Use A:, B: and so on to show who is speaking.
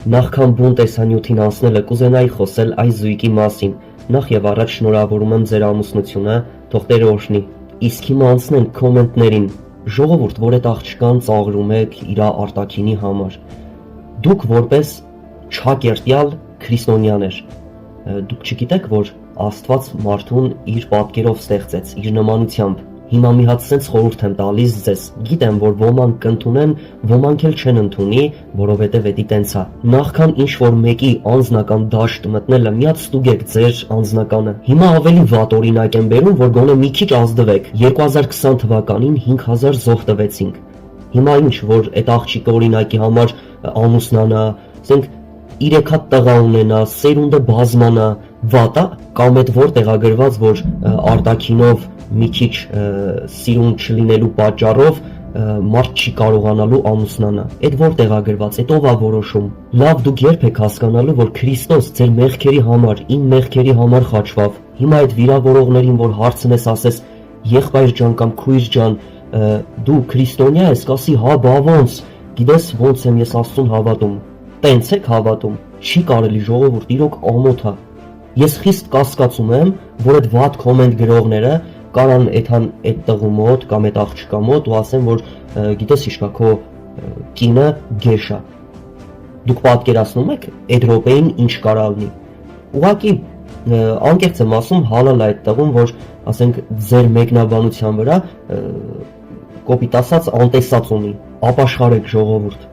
A: Նախքան բուն տեսանյութին անցնելը կուզենայի խոսել այս զույգի մասին, նախ և առաջ շնորհավորում եմ ձեր ամուսնությունը, թող Տերը օրհնի, իսկ հիմա անցնենք քոմենտներին, ժողովուրդ, որ էդ աղջկան ծաղրում եք իրա արտաքինի համար, դուք որպես չակերտյալ քրիստոնյաներ, դուք չգիտեք, որ Աստված մարդուն իր պատկերով ստեղծեց, իր նմանությամբ, հիմա մի հատ սենց խորհուրդ եմ տալիս ձեզ, գիտեմ, որ ոմանք կընդունեն, ոմանք էլ չեն ընդունի, որովհետև էդի տենց է, նախքան ինչ-որ մեկի անձնական դաշտ մտնելը, մի հատ ստուգեք ձեր անձնականը, հիմա ավելի վատ օրինակ եմ բերում, որ գոնե մի քիչ ազդվեք, 2020 թվականին 5000 զոհ տվեցինք, հիմա ինչ, որ այդ աղջիկը օրինակի համար ամուսնանա, ասենք 3 հատ տղա ունենա, սերունդը բազմանա, վատ է, կամ էդ որտեղ ա գրված, որ արտաքինով մի քիչ սիրուն չլինելու պատճառով մարդ չի կարողանալու ամուսնանա, էդ որտեղ ա գրված, էդ ով ա որոշում, լավ դուք երբ եք հասկանալու, որ Քրիստոս ձեր մեղքերի համար, իմ մեղքերի համար խաչվավ, հիմա այդ վիրավորողներին, որ հարցնես, ասես, եղբայր ջան կամ քույր ջան, դու քրիստոնյա ես, կասի հա բա ոնց, գիտես ոնց եմ ես Աստծուն հավատում, տենց եք հավատում, չի կարելի ժողովուրդ, իրոք ամոթ է, ես խիստ կասկածում եմ, որ այդ վատ կոմենտ գրողները կարան այդ տղու մոտ կամ այդ աղջկա մոտ ու ասեն, որ գիտես իշկա քո կինը գեշ է, դուք պատկերացնում եք այդ րոպեին ինչ կարա լինի, ուղղակի անկեղծ եմ ասում, հալալ է այդ տղուն, որ ասենք ձեր մեկնաբանության վրա կոպիտ ասած անտեսած ունի, ապաշխարեք ժողովուրդ